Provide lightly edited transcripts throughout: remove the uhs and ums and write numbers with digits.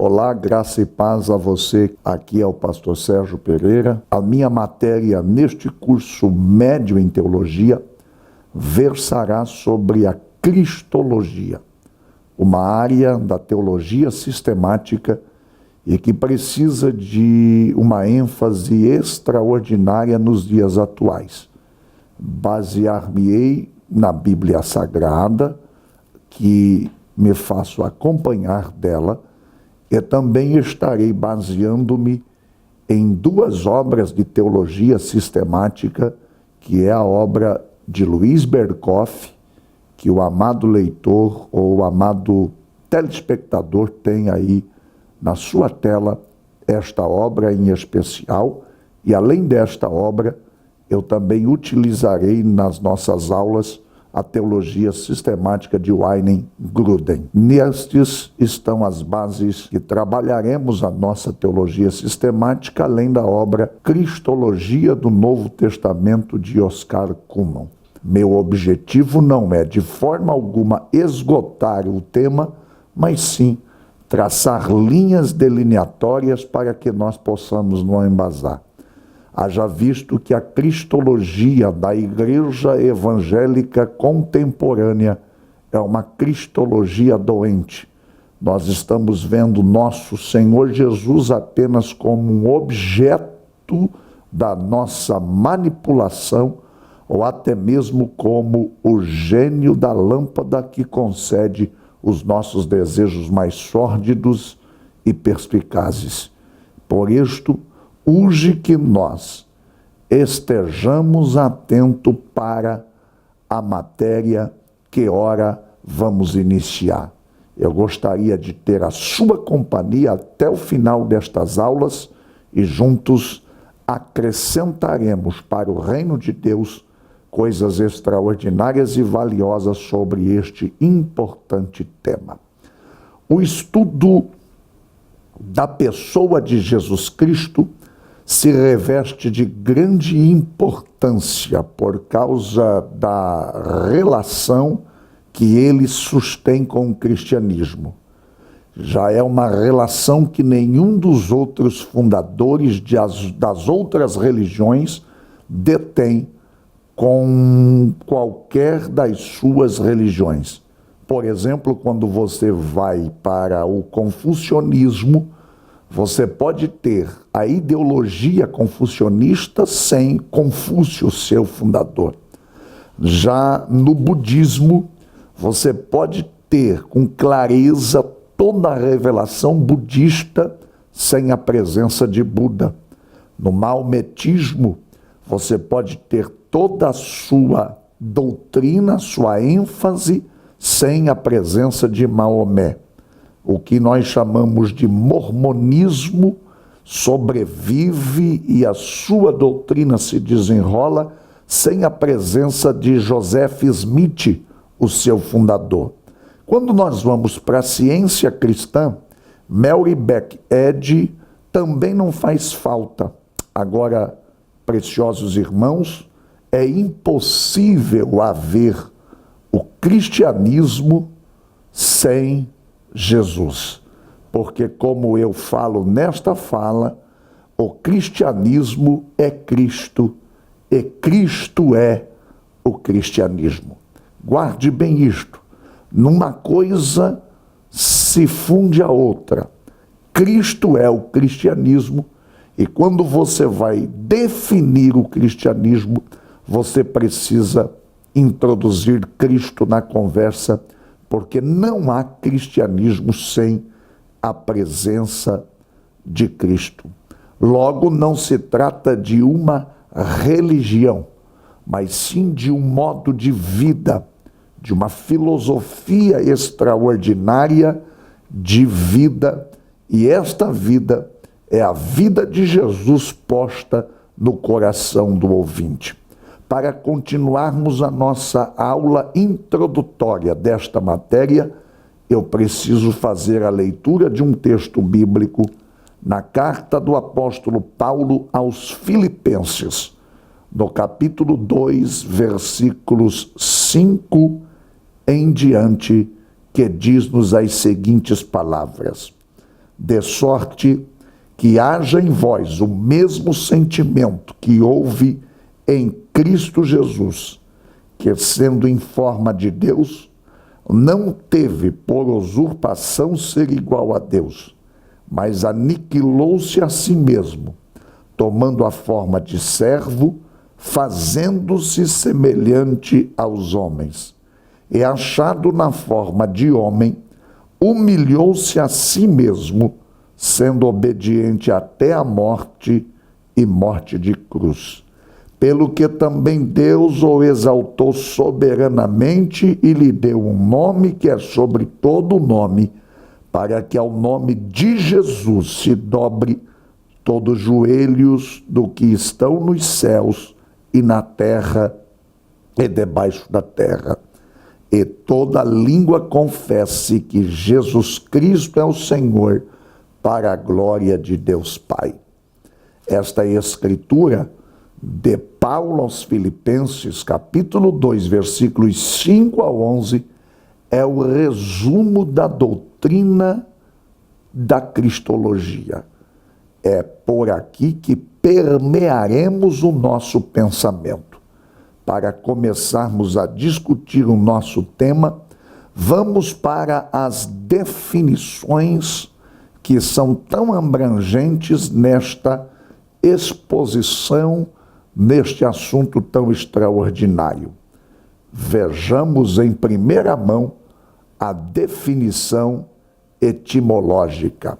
Olá, graça e paz a você. Aqui é o pastor Sérgio Pereira. A minha matéria neste curso médio em teologia versará sobre a cristologia, uma área da teologia sistemática e que precisa de uma ênfase extraordinária nos dias atuais. Basear-me-ei na Bíblia Sagrada, que me faço acompanhar dela, e também estarei baseando-me em duas obras de teologia sistemática, que é a obra de Luiz Berkoff, que o amado leitor ou o amado telespectador tem aí na sua tela esta obra em especial, e além desta obra, eu também utilizarei nas nossas aulas a teologia sistemática de Wayne Grudem. Nestes estão as bases que trabalharemos a nossa teologia sistemática, além da obra Cristologia do Novo Testamento de Oscar Cullmann. Meu objetivo não é de forma alguma esgotar o tema, mas sim traçar linhas delineatórias para que nós possamos nos embasar. Haja visto que a cristologia da Igreja Evangélica contemporânea é uma cristologia doente. Nós estamos vendo nosso Senhor Jesus apenas como um objeto da nossa manipulação, ou até mesmo como o gênio da lâmpada que concede os nossos desejos mais sórdidos e perspicazes. Por isto, urge que nós estejamos atentos para a matéria que ora vamos iniciar. Eu gostaria de ter a sua companhia até o final destas aulas e juntos acrescentaremos para o reino de Deus coisas extraordinárias e valiosas sobre este importante tema. O estudo da pessoa de Jesus Cristo se reveste de grande importância por causa da relação que ele sustém com o cristianismo. Já é uma relação que nenhum dos outros fundadores das outras religiões detém com qualquer das suas religiões. Por exemplo, quando você vai para o confucionismo, você pode ter a ideologia confucionista sem Confúcio, seu fundador. Já no budismo, você pode ter com clareza toda a revelação budista sem a presença de Buda. No maometismo, você pode ter toda a sua doutrina, sua ênfase, sem a presença de Maomé. O que nós chamamos de mormonismo sobrevive e a sua doutrina se desenrola sem a presença de Joseph Smith, o seu fundador. Quando nós vamos para a ciência cristã, Mary Beck Eddy também não faz falta. Agora, preciosos irmãos, é impossível haver o cristianismo sem Jesus, porque como eu falo nesta fala, o cristianismo é Cristo e Cristo é o cristianismo. Guarde bem isto, numa coisa se funde a outra. Cristo é o cristianismo e quando você vai definir o cristianismo, você precisa introduzir Cristo na conversa, porque não há cristianismo sem a presença de Cristo. Logo, não se trata de uma religião, mas sim de um modo de vida, de uma filosofia extraordinária de vida, e esta vida é a vida de Jesus posta no coração do ouvinte. Para continuarmos a nossa aula introdutória desta matéria, eu preciso fazer a leitura de um texto bíblico na carta do apóstolo Paulo aos Filipenses, no capítulo 2, versículos 5 em diante, que diz-nos as seguintes palavras: de sorte que haja em vós o mesmo sentimento que houve em Cristo Jesus, que, sendo em forma de Deus, não teve por usurpação ser igual a Deus, mas aniquilou-se a si mesmo, tomando a forma de servo, fazendo-se semelhante aos homens. E achado na forma de homem, humilhou-se a si mesmo, sendo obediente até a morte e morte de cruz. Pelo que também Deus o exaltou soberanamente e lhe deu um nome que é sobre todo nome, para que ao nome de Jesus se dobre todos os joelhos do que estão nos céus e na terra e debaixo da terra, e toda língua confesse que Jesus Cristo é o Senhor, para a glória de Deus Pai. Esta escritura de Paulo aos Filipenses, capítulo 2, versículos 5 a 11, é o resumo da doutrina da cristologia. É por aqui que permearemos o nosso pensamento. Para começarmos a discutir o nosso tema, vamos para as definições que são tão abrangentes nesta exposição, neste assunto tão extraordinário. Vejamos em primeira mão a definição etimológica.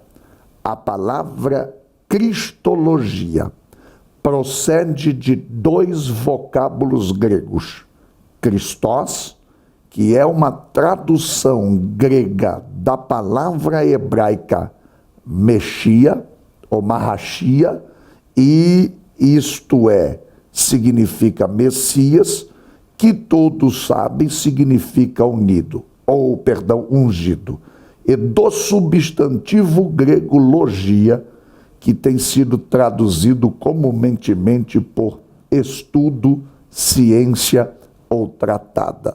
A palavra cristologia procede de dois vocábulos gregos: Christos, que é uma tradução grega da palavra hebraica Mexia, ou Mahashia, e isto significa Messias, que todos sabem significa unido, ungido. E do substantivo grego logia, que tem sido traduzido comumente por estudo, ciência ou tratado.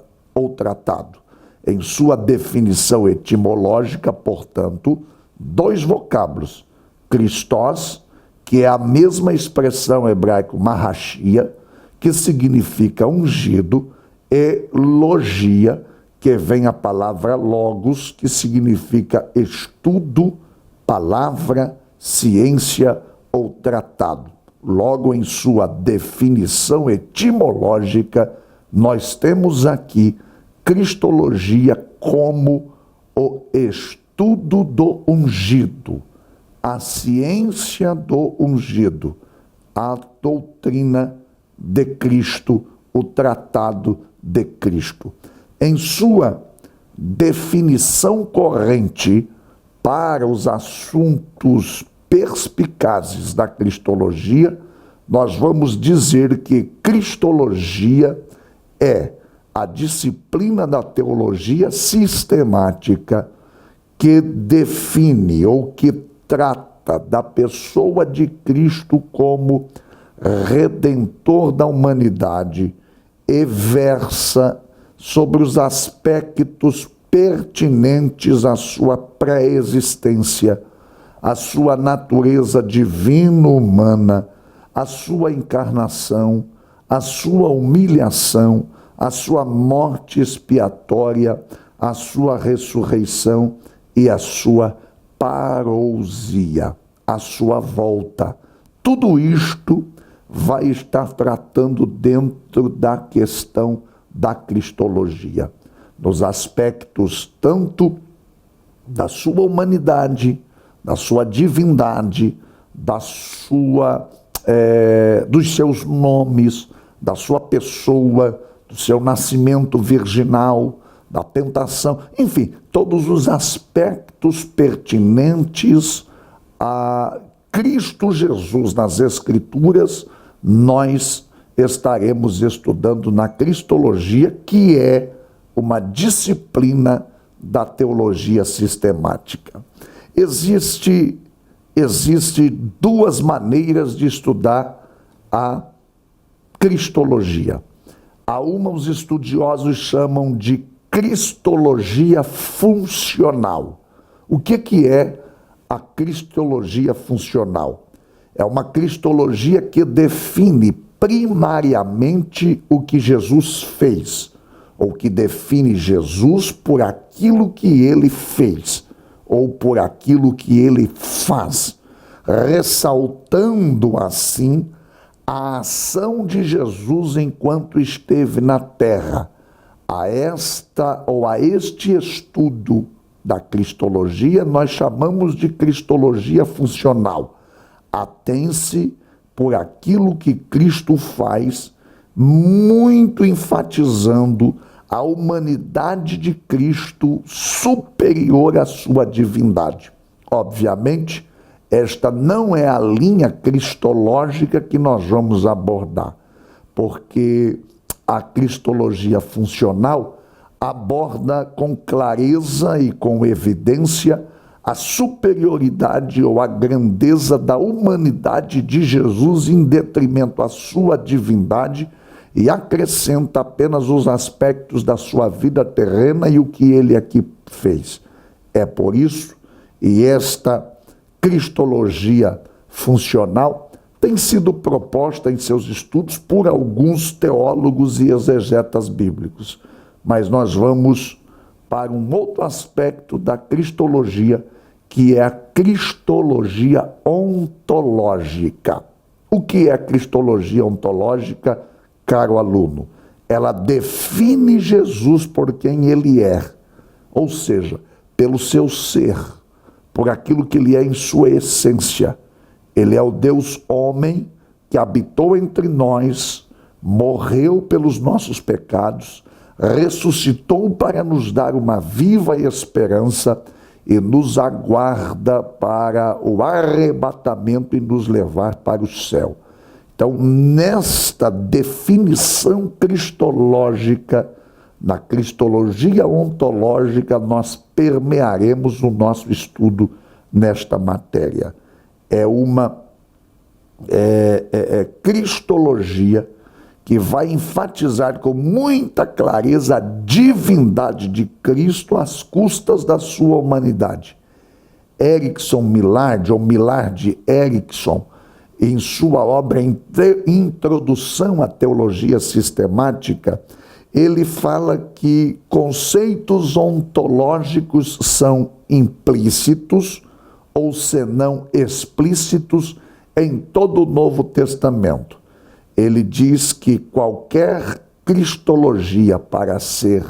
Em sua definição etimológica, portanto, dois vocábulos: Christos, que é a mesma expressão hebraico Mahashia, que significa ungido, e logia, que vem a palavra logos, que significa estudo, palavra, ciência ou tratado. Logo, em sua definição etimológica, nós temos aqui cristologia como o estudo do ungido, a ciência do ungido, a doutrina de Cristo, o tratado de Cristo. Em sua definição corrente para os assuntos perspicazes da cristologia, nós vamos dizer que cristologia é a disciplina da teologia sistemática que define ou que trata da pessoa de Cristo como redentor da humanidade e versa sobre os aspectos pertinentes à sua pré-existência, à sua natureza divino-humana, à sua encarnação, à sua humilhação, à sua morte expiatória, à sua ressurreição e à sua parousia, à sua volta. Tudo isto vai estar tratando dentro da questão da cristologia, nos aspectos tanto da sua humanidade, da sua divindade, dos seus nomes, da sua pessoa, do seu nascimento virginal, da tentação, enfim, todos os aspectos pertinentes a Cristo Jesus nas Escrituras, nós estaremos estudando na cristologia, que é uma disciplina da teologia sistemática. Existe duas maneiras de estudar a cristologia. A uma os estudiosos chamam de cristologia funcional. O que é a cristologia funcional. É uma cristologia que define primariamente o que Jesus fez, ou que define Jesus por aquilo que ele fez, ou por aquilo que ele faz, ressaltando assim a ação de Jesus enquanto esteve na terra. A este estudo da cristologia nós chamamos de cristologia funcional. Atém-se por aquilo que Cristo faz, muito enfatizando a humanidade de Cristo superior à sua divindade. Obviamente, esta não é a linha cristológica que nós vamos abordar, porque a cristologia funcional aborda com clareza e com evidência a superioridade ou a grandeza da humanidade de Jesus em detrimento à sua divindade e acrescenta apenas os aspectos da sua vida terrena e o que ele aqui fez. É por isso, e esta cristologia funcional tem sido proposta em seus estudos por alguns teólogos e exegetas bíblicos. Mas nós vamos para um outro aspecto da cristologia, que é a cristologia ontológica. O que é a cristologia ontológica, caro aluno? Ela define Jesus por quem ele é, ou seja, pelo seu ser, por aquilo que ele é em sua essência. Ele é o Deus homem que habitou entre nós, morreu pelos nossos pecados, ressuscitou para nos dar uma viva esperança e nos aguarda para o arrebatamento e nos levar para o céu. Então, nesta definição cristológica, na cristologia ontológica, nós permearemos o nosso estudo nesta matéria. É uma cristologia que vai enfatizar com muita clareza a divindade de Cristo às custas da sua humanidade. Erickson Millard, ou Millard Erickson, em sua obra Introdução à Teologia Sistemática, ele fala que conceitos ontológicos são implícitos, ou senão explícitos, em todo o Novo Testamento. Ele diz que qualquer cristologia, para ser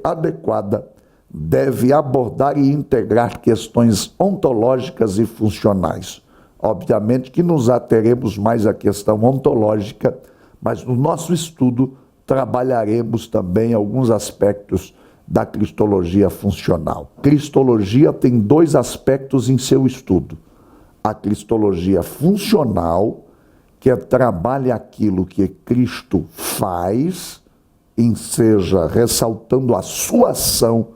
adequada, deve abordar e integrar questões ontológicas e funcionais. Obviamente que nos ateremos mais à questão ontológica, mas no nosso estudo trabalharemos também alguns aspectos da cristologia funcional. Cristologia tem dois aspectos em seu estudo. A cristologia funcional, que trabalha aquilo que Cristo faz, seja ressaltando a sua ação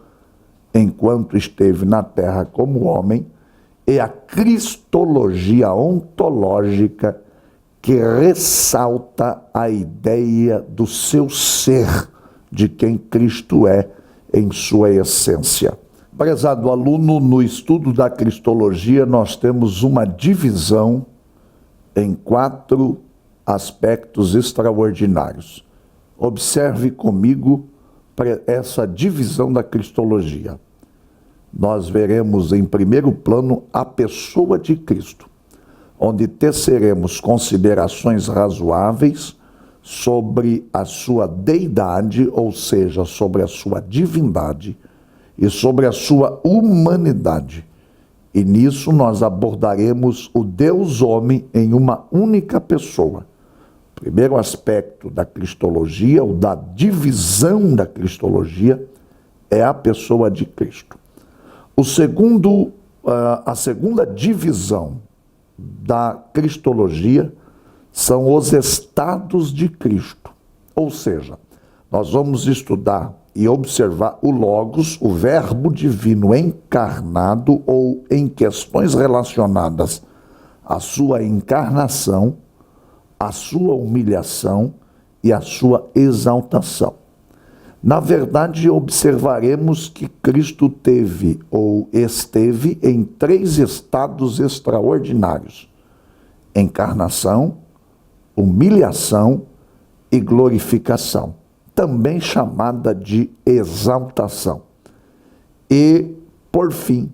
enquanto esteve na terra como homem, e a cristologia ontológica, que ressalta a ideia do seu ser, de quem Cristo é em sua essência. Prezado aluno, no estudo da cristologia nós temos uma divisão em 4 aspectos extraordinários. Observe comigo essa divisão da cristologia. Nós veremos em primeiro plano a pessoa de Cristo, onde teceremos considerações razoáveis sobre a sua deidade, ou seja, sobre a sua divindade e sobre a sua humanidade. E nisso nós abordaremos o Deus homem em uma única pessoa. O primeiro aspecto da cristologia, ou da divisão da cristologia, é a pessoa de Cristo. A segunda divisão da cristologia são os estados de Cristo. Ou seja, nós vamos estudar e observar o Logos, o Verbo divino encarnado, ou em questões relacionadas à sua encarnação, à sua humilhação e à sua exaltação. Na verdade, observaremos que Cristo teve ou esteve em 3 estados extraordinários: encarnação, humilhação e glorificação, também chamada de exaltação. E, por fim,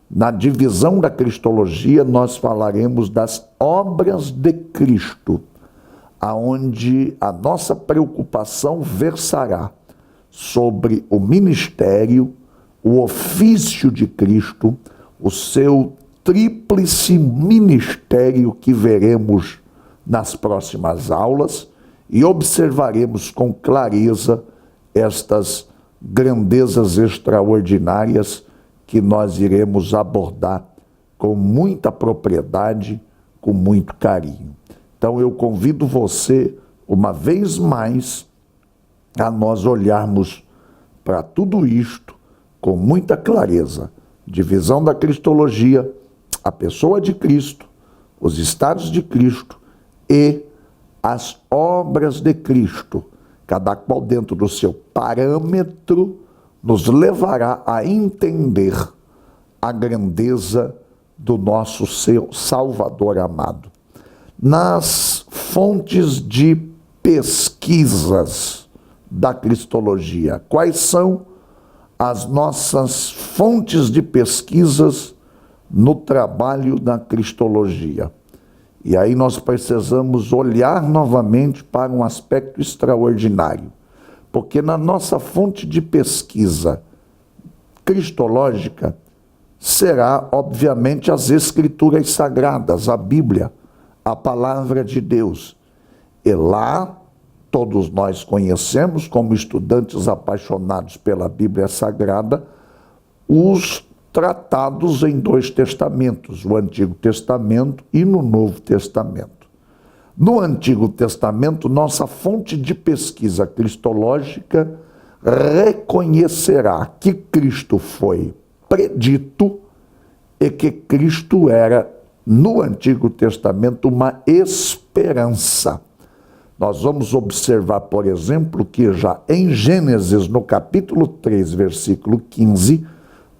na divisão da Cristologia, nós falaremos das obras de Cristo, aonde a nossa preocupação versará sobre o ministério, o ofício de Cristo, o seu tríplice ministério que veremos nas próximas aulas, e observaremos com clareza estas grandezas extraordinárias que nós iremos abordar com muita propriedade, com muito carinho. Então eu convido você, uma vez mais, a nós olharmos para tudo isto com muita clareza. Divisão da Cristologia, a pessoa de Cristo, os estados de Cristo e as obras de Cristo, cada qual dentro do seu parâmetro, nos levará a entender a grandeza do nosso Salvador amado. Nas fontes de pesquisas da Cristologia, quais são as nossas fontes de pesquisas no trabalho da Cristologia? E aí nós precisamos olhar novamente para um aspecto extraordinário, porque na nossa fonte de pesquisa cristológica será, obviamente, as Escrituras Sagradas, a Bíblia, a Palavra de Deus. E lá, todos nós conhecemos, como estudantes apaixonados pela Bíblia Sagrada, os tratados em 2 testamentos, o Antigo Testamento e no Novo Testamento. No Antigo Testamento, nossa fonte de pesquisa cristológica reconhecerá que Cristo foi predito e que Cristo era, no Antigo Testamento, uma esperança. Nós vamos observar, por exemplo, que já em Gênesis, no capítulo 3, versículo 15,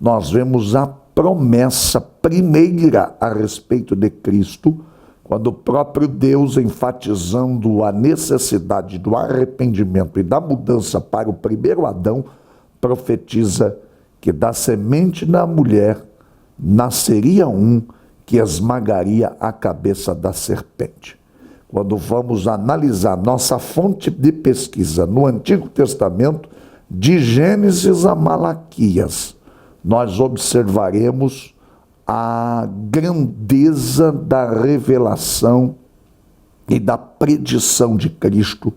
nós vemos a promessa primeira a respeito de Cristo, quando o próprio Deus, enfatizando a necessidade do arrependimento e da mudança para o primeiro Adão, profetiza que da semente da mulher nasceria um que esmagaria a cabeça da serpente. Quando vamos analisar nossa fonte de pesquisa no Antigo Testamento, de Gênesis a Malaquias, nós observaremos a grandeza da revelação e da predição de Cristo,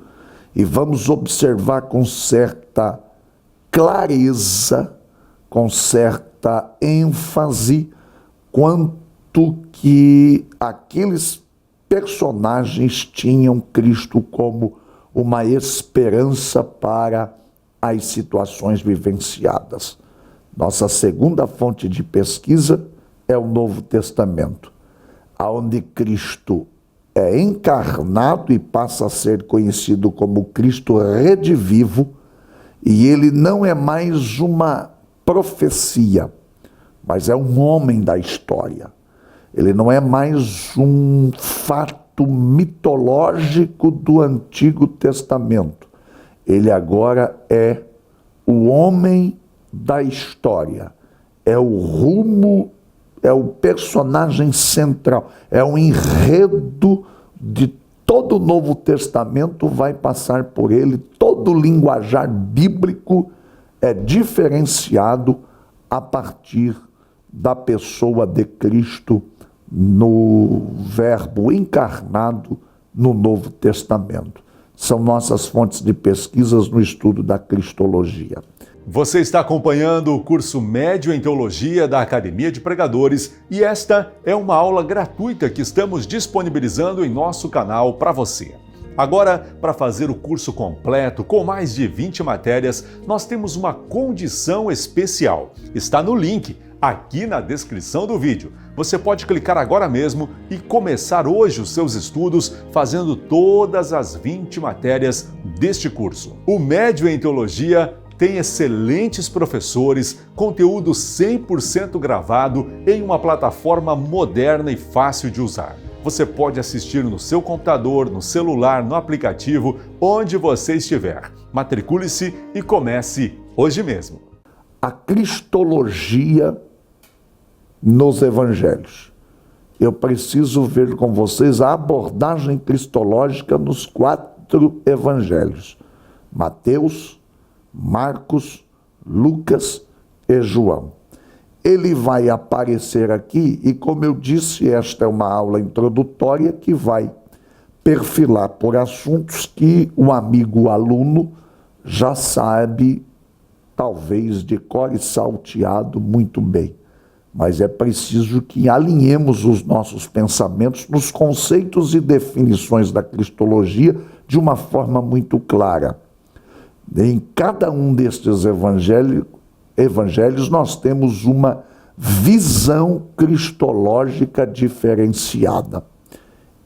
e vamos observar com certa clareza, com certa ênfase, quanto que aqueles personagens tinham Cristo como uma esperança para as situações vivenciadas. Nossa segunda fonte de pesquisa é o Novo Testamento, onde Cristo é encarnado e passa a ser conhecido como Cristo redivivo, e ele não é mais uma profecia, mas é um homem da história. Ele não é mais um fato mitológico do Antigo Testamento. Ele agora é o homem da história, é o rumo, é o personagem central, é o enredo de todo o Novo Testamento, vai passar por ele. Todo o linguajar bíblico é diferenciado a partir da pessoa de Cristo no Verbo encarnado no Novo Testamento. São nossas fontes de pesquisas no estudo da Cristologia. Você está acompanhando o curso médio em Teologia da Academia de Pregadores e esta é uma aula gratuita que estamos disponibilizando em nosso canal para você. Agora, para fazer o curso completo com mais de 20 matérias, nós temos uma condição especial. Está no link aqui na descrição do vídeo. Você pode clicar agora mesmo e começar hoje os seus estudos fazendo todas as 20 matérias deste curso. O Médio em Teologia tem excelentes professores, conteúdo 100% gravado em uma plataforma moderna e fácil de usar. Você pode assistir no seu computador, no celular, no aplicativo, onde você estiver. Matricule-se e comece hoje mesmo. A cristologia nos evangelhos. Eu preciso ver com vocês a abordagem cristológica nos 4 evangelhos: Mateus, Marcos, Lucas e João. Ele vai aparecer aqui e, como eu disse, esta é uma aula introdutória que vai perfilar por assuntos que o amigo aluno já sabe, talvez de cor e salteado, muito bem. Mas é preciso que alinhemos os nossos pensamentos nos conceitos e definições da cristologia de uma forma muito clara. Em cada um destes evangelhos nós temos uma visão cristológica diferenciada.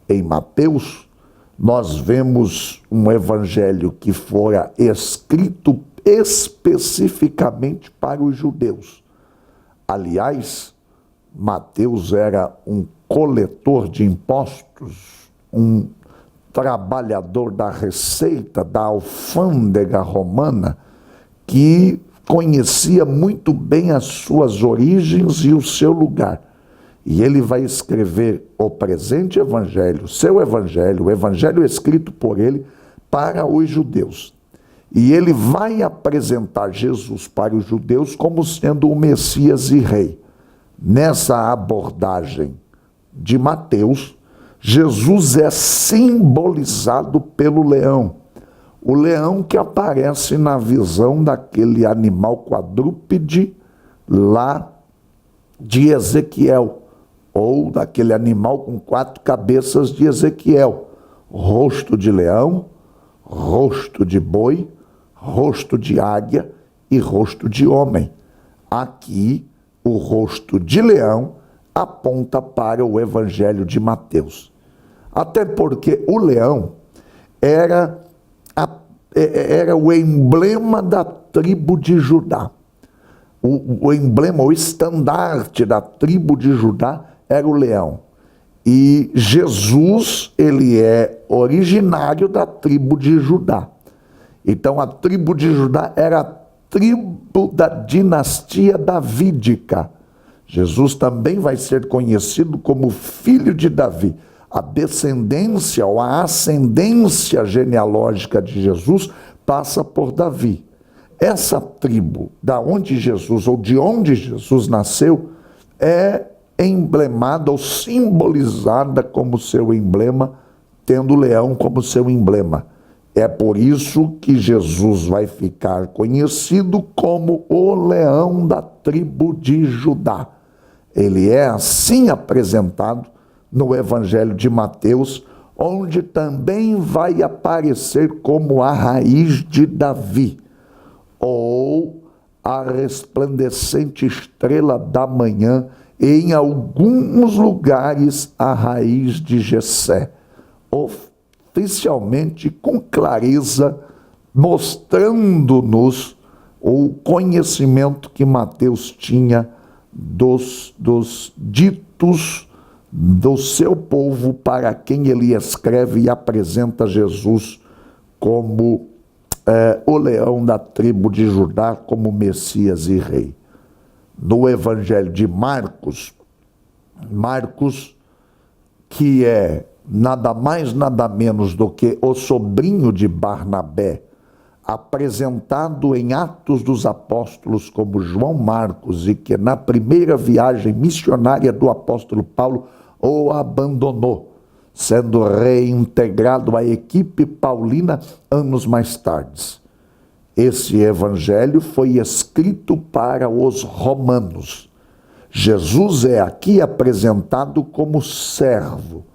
Em Mateus, nós vemos um evangelho que fora escrito especificamente para os judeus. Aliás, Mateus era um coletor de impostos, um trabalhador da receita, da alfândega romana, que conhecia muito bem as suas origens e o seu lugar. E ele vai escrever o presente evangelho, seu evangelho, o evangelho escrito por ele para os judeus. E ele vai apresentar Jesus para os judeus como sendo o Messias e Rei. Nessa abordagem de Mateus, Jesus é simbolizado pelo leão. O leão que aparece na visão daquele animal quadrúpede lá de Ezequiel, ou daquele animal com 4 cabeças de Ezequiel: rosto de leão, rosto de boi, rosto de águia e rosto de homem. Aqui, o rosto de leão aponta para o Evangelho de Mateus. Até porque o leão era o emblema da tribo de Judá. O emblema, o estandarte da tribo de Judá era o leão. E Jesus, ele é originário da tribo de Judá. Então a tribo de Judá era a tribo da dinastia davídica. Jesus também vai ser conhecido como filho de Davi. A descendência ou a ascendência genealógica de Jesus passa por Davi. Essa tribo, da onde Jesus ou de onde Jesus nasceu, é emblemada ou simbolizada como seu emblema, tendo o leão como seu emblema. É por isso que Jesus vai ficar conhecido como o leão da tribo de Judá. Ele é assim apresentado no Evangelho de Mateus, onde também vai aparecer como a raiz de Davi, ou a resplandecente estrela da manhã, e em alguns lugares a raiz de Jessé, oficialmente com clareza, mostrando-nos o conhecimento que Mateus tinha dos ditos do seu povo, para quem ele escreve e apresenta Jesus como o leão da tribo de Judá, como Messias e Rei. No Evangelho de Marcos, que é nada mais, nada menos do que o sobrinho de Barnabé, apresentado em Atos dos Apóstolos como João Marcos, e que na primeira viagem missionária do apóstolo Paulo o abandonou, sendo reintegrado à equipe paulina anos mais tarde. Esse evangelho foi escrito para os romanos. Jesus é aqui apresentado como servo,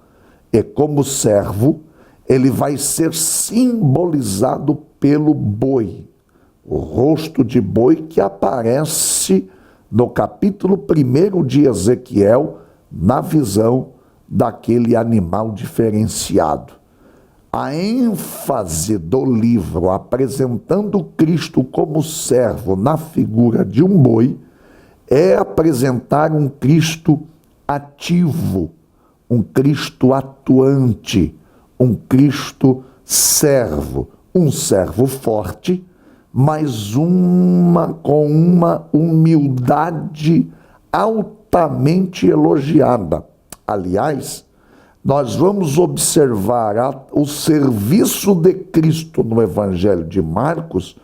e como servo ele vai ser simbolizado pelo boi, o rosto de boi que aparece no capítulo 1 de Ezequiel, na visão daquele animal diferenciado. a ênfase do livro apresentando Cristo como servo na figura de um boi é apresentar um Cristo ativo, um Cristo atuante, um Cristo servo, um servo forte, mas com uma humildade altamente elogiada. Aliás, nós vamos observar o serviço de Cristo no Evangelho de Marcos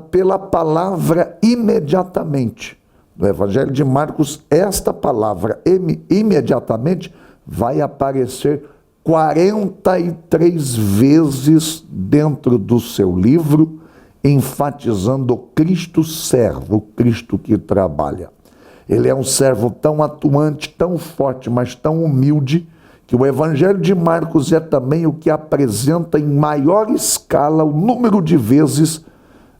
pela palavra imediatamente. No Evangelho de Marcos, esta palavra imediatamente vai aparecer 43 vezes dentro do seu livro, enfatizando o Cristo servo, o Cristo que trabalha. Ele é um servo tão atuante, tão forte, mas tão humilde, que o Evangelho de Marcos é também o que apresenta em maior escala o número de vezes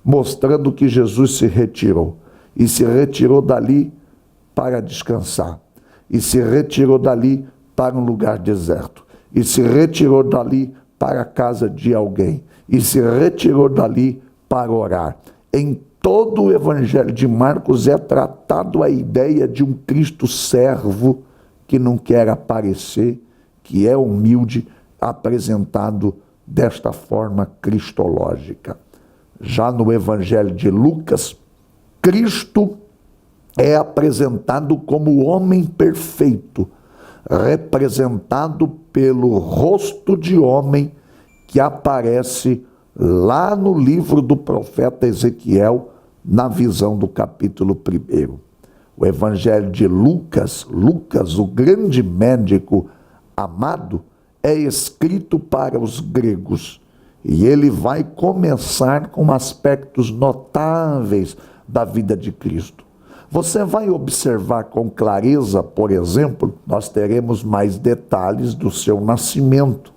mostrando que Jesus se retirou. E se retirou dali para descansar. E se retirou dali para um lugar deserto. E se retirou dali para a casa de alguém. E se retirou dali para orar. Em todo o Evangelho de Marcos é tratado a ideia de um Cristo servo que não quer aparecer, que é humilde, apresentado desta forma cristológica. Já no Evangelho de Lucas, Cristo é apresentado como o homem perfeito, representado pelo rosto de homem que aparece lá no livro do profeta Ezequiel, na visão do capítulo 1. O Evangelho de Lucas, o grande médico amado, é escrito para os gregos e ele vai começar com aspectos notáveis da vida de Cristo. Você vai observar com clareza, por exemplo, nós teremos mais detalhes do seu nascimento.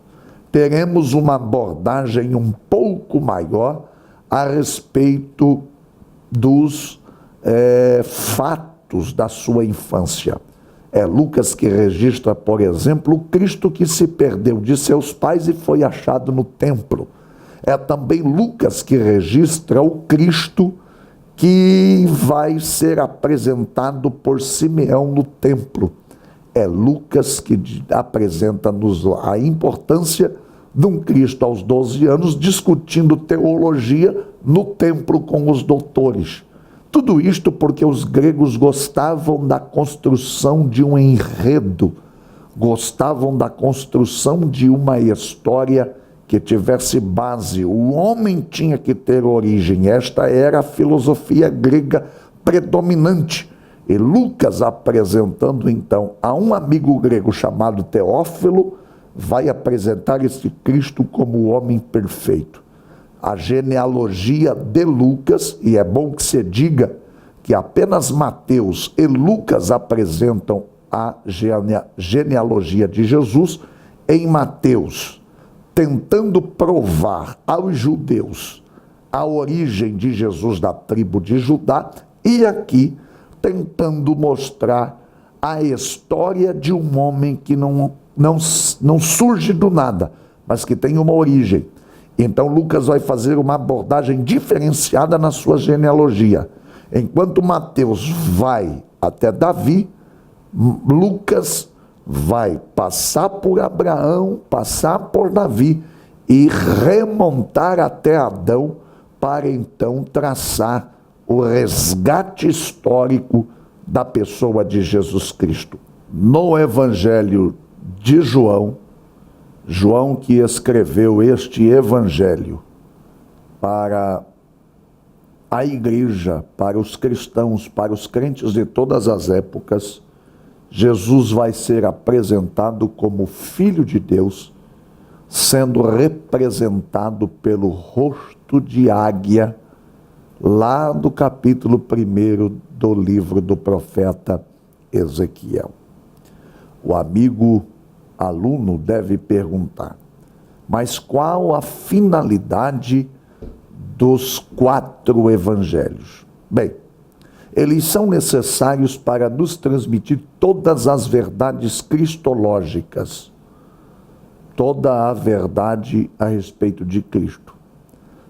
Teremos uma abordagem um pouco maior a respeito dos fatos da sua infância. É Lucas que registra, por exemplo, o Cristo que se perdeu de seus pais e foi achado no templo. É também Lucas que registra o Cristo que vai ser apresentado por Simeão no templo. É Lucas que apresenta-nos a importância de um Cristo aos 12 anos discutindo teologia no templo com os doutores. Tudo isto porque os gregos gostavam da construção de um enredo, gostavam da construção de uma história que tivesse base. O homem tinha que ter origem. Esta era a filosofia grega predominante. E Lucas, apresentando então a um amigo grego chamado Teófilo, vai apresentar esse Cristo como o homem perfeito. A genealogia de Lucas, e é bom que se diga que apenas Mateus e Lucas apresentam a genealogia de Jesus. Em Mateus, tentando provar aos judeus a origem de Jesus da tribo de Judá, e aqui tentando mostrar a história de um homem que não surge do nada, mas que tem uma origem. Então Lucas vai fazer uma abordagem diferenciada na sua genealogia. Enquanto Mateus vai até Davi, Lucas vai passar por Abraão, passar por Davi e remontar até Adão para então traçar o resgate histórico da pessoa de Jesus Cristo. No Evangelho de João que escreveu este Evangelho para a igreja, para os cristãos, para os crentes de todas as épocas, Jesus vai ser apresentado como Filho de Deus, sendo representado pelo rosto de águia, lá do capítulo 1 do livro do profeta Ezequiel. O amigo aluno deve perguntar, mas qual a finalidade dos 4 evangelhos? Bem, eles são necessários para nos transmitir todas as verdades cristológicas toda a verdade a respeito de Cristo.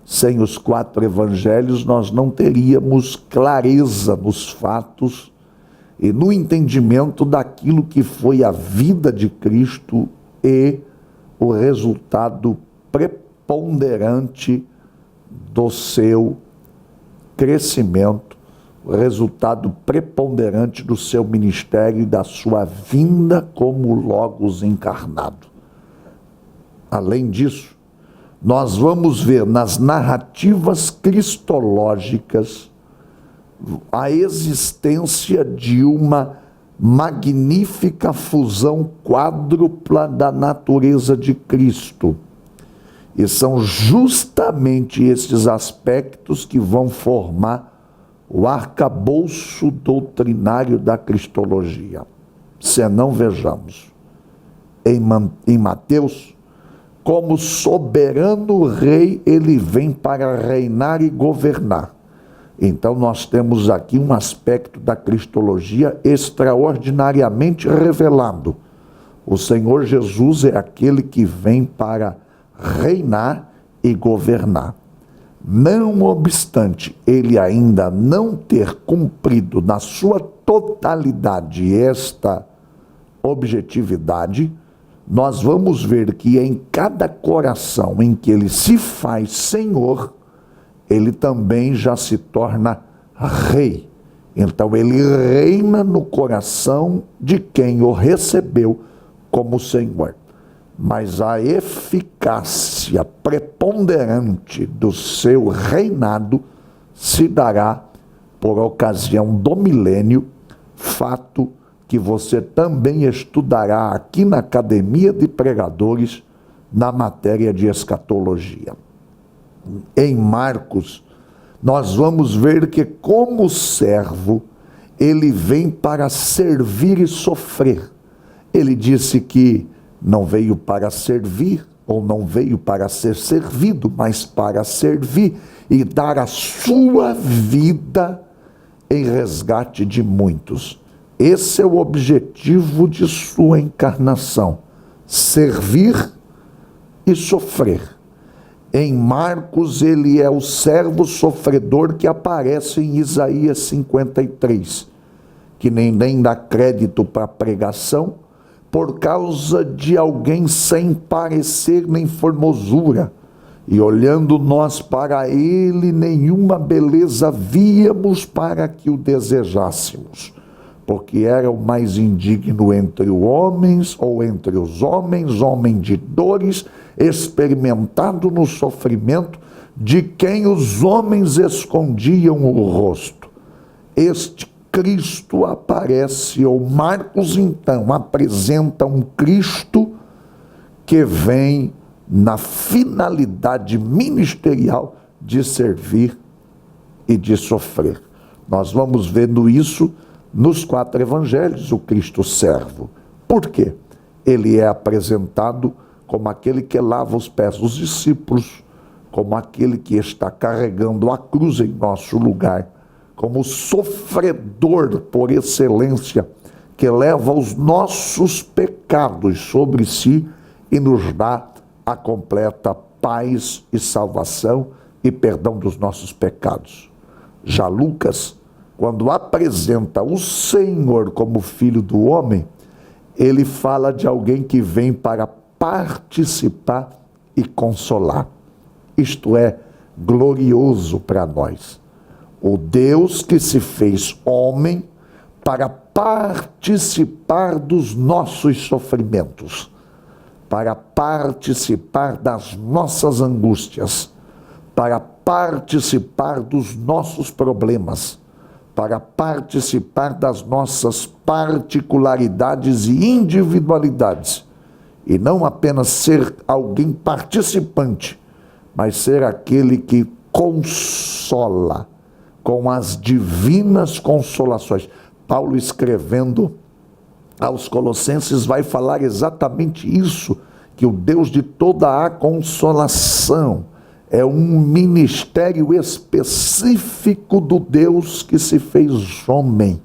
Sem os 4 evangelhos, nós não teríamos clareza nos fatos e no entendimento daquilo que foi a vida de Cristo e o resultado preponderante do seu crescimento, o resultado preponderante do seu ministério e da sua vinda como Logos encarnado. Além disso, nós vamos ver nas narrativas cristológicas a existência de uma magnífica fusão quádrupla da natureza de Cristo. E são justamente esses aspectos que vão formar o arcabouço doutrinário da cristologia. Senão, vejamos, em Mateus, como soberano rei, ele vem para reinar e governar. Então nós temos aqui um aspecto da cristologia extraordinariamente revelado. O Senhor Jesus é aquele que vem para reinar e governar. Não obstante ele ainda não ter cumprido na sua totalidade esta objetividade, nós vamos ver que em cada coração em que ele se faz Senhor, ele também já se torna rei. Então ele reina no coração de quem o recebeu como Senhor. Mas a eficácia preponderante do seu reinado se dará por ocasião do milênio, fato que você também estudará aqui na Academia de Pregadores, na matéria de escatologia. Em Marcos, nós vamos ver que, como servo, ele vem para servir e sofrer. Ele disse que não veio para servir, ou não veio para ser servido, mas para servir e dar a sua vida em resgate de muitos. Esse é o objetivo de sua encarnação: servir e sofrer. Em Marcos, ele é o servo sofredor que aparece em Isaías 53, que nem dá crédito para a pregação, por causa de alguém sem parecer nem formosura. E olhando nós para ele, nenhuma beleza víamos para que o desejássemos, porque era o mais indigno entre os homens, ou entre os homens, homem de dores, experimentado no sofrimento, de quem os homens escondiam o rosto. Este Cristo aparece, ou Marcos então apresenta um Cristo que vem na finalidade ministerial de servir e de sofrer. Nós vamos vendo isso nos 4 evangelhos, o Cristo servo. Por quê? Ele é apresentado como aquele que lava os pés dos discípulos, como aquele que está carregando a cruz em nosso lugar, como sofredor por excelência, que leva os nossos pecados sobre si e nos dá a completa paz e salvação e perdão dos nossos pecados. Já Lucas, quando apresenta o Senhor como Filho do homem, ele fala de alguém que vem para participar e consolar. Isto é glorioso para nós. O Deus que se fez homem para participar dos nossos sofrimentos, para participar das nossas angústias, para participar dos nossos problemas, para participar das nossas particularidades e individualidades, e não apenas ser alguém participante, mas ser aquele que consola com as divinas consolações. Paulo, escrevendo aos Colossenses, vai falar exatamente isso, que o Deus de toda a consolação é um ministério específico do Deus que se fez homem,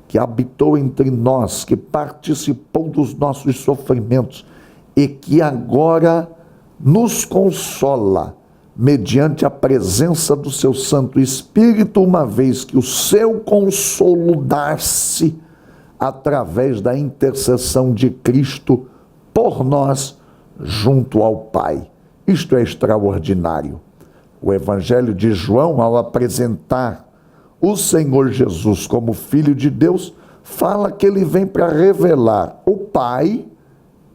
que habitou entre nós, que participou dos nossos sofrimentos e que agora nos consola mediante a presença do seu Santo Espírito, uma vez que o seu consolo dá-se através da intercessão de Cristo por nós junto ao Pai. Isto é extraordinário. O Evangelho de João, ao apresentar o Senhor Jesus como Filho de Deus, fala que ele vem para revelar o Pai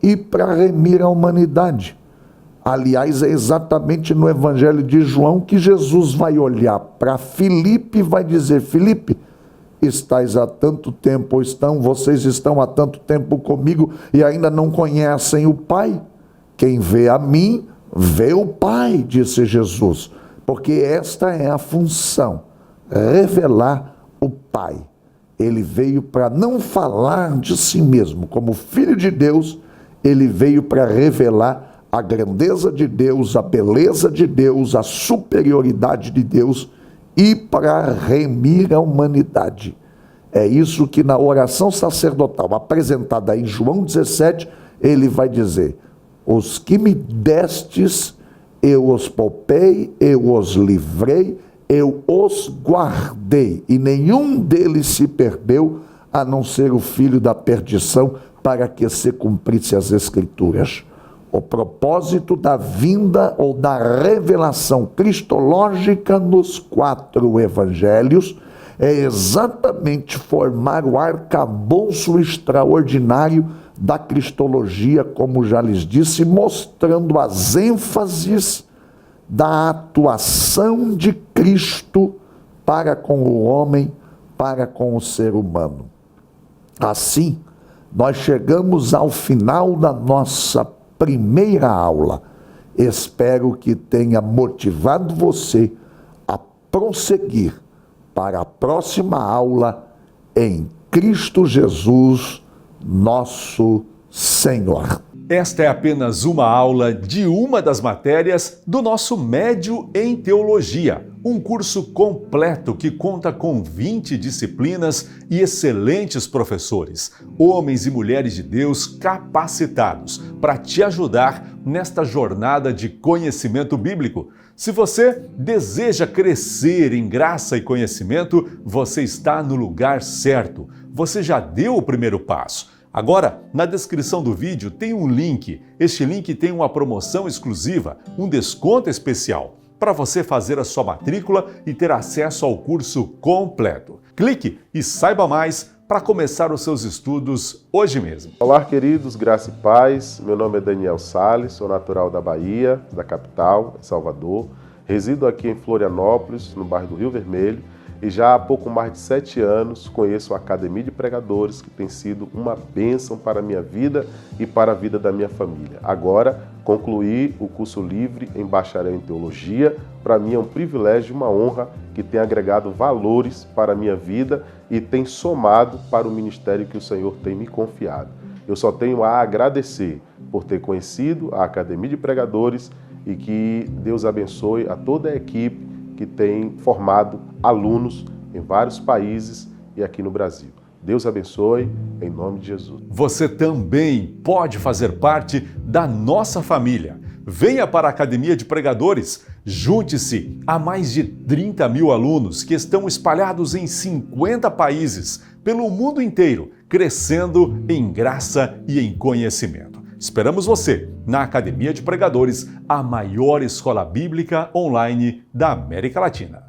e para remir a humanidade. Aliás, é exatamente no Evangelho de João que Jesus vai olhar para Filipe e vai dizer: Filipe, estáis há tanto tempo, vocês estão há tanto tempo comigo e ainda não conhecem o Pai? Quem vê a mim, vê o Pai, disse Jesus, porque esta é a função, revelar o Pai. Ele veio para não falar de si mesmo, como Filho de Deus, ele veio para revelar a grandeza de Deus, a beleza de Deus, a superioridade de Deus e para remir a humanidade. É isso que na oração sacerdotal apresentada em João 17, ele vai dizer: os que me destes, eu os poupei, eu os livrei, eu os guardei, e nenhum deles se perdeu, a não ser o filho da perdição, para que se cumprisse as Escrituras. O propósito da vinda ou da revelação cristológica nos 4 evangelhos é exatamente formar o arcabouço extraordinário da cristologia, como já lhes disse, mostrando as ênfases da atuação de Cristo para com o homem, para com o ser humano. Assim, nós chegamos ao final da nossa primeira aula. Espero que tenha motivado você a prosseguir para a próxima aula em Cristo Jesus, nosso Senhor. Esta é apenas uma aula de uma das matérias do nosso Médio em Teologia, um curso completo que conta com 20 disciplinas e excelentes professores, homens e mulheres de Deus capacitados para te ajudar nesta jornada de conhecimento bíblico. Se você deseja crescer em graça e conhecimento, você está no lugar certo. Você já deu o primeiro passo. Agora, na descrição do vídeo tem um link. Este link tem uma promoção exclusiva, um desconto especial, para você fazer a sua matrícula e ter acesso ao curso completo. Clique e saiba mais para começar os seus estudos hoje mesmo. Olá, queridos, graça e paz. Meu nome é Daniel Salles, sou natural da Bahia, da capital, Salvador. Resido aqui em Florianópolis, no bairro do Rio Vermelho. E já há pouco mais de 7 anos conheço a Academia de Pregadores, que tem sido uma bênção para a minha vida e para a vida da minha família. Agora, concluí o curso livre em Bacharel em Teologia. Para mim é um privilégio e uma honra que tem agregado valores para a minha vida e tem somado para o ministério que o Senhor tem me confiado. Eu só tenho a agradecer por ter conhecido a Academia de Pregadores e que Deus abençoe a toda a equipe que tem formado alunos em vários países e aqui no Brasil. Deus abençoe, em nome de Jesus. Você também pode fazer parte da nossa família. Venha para a Academia de Pregadores. Junte-se a mais de 30 mil alunos que estão espalhados em 50 países, pelo mundo inteiro, crescendo em graça e em conhecimento. Esperamos você na Academia de Pregadores, a maior escola bíblica online da América Latina.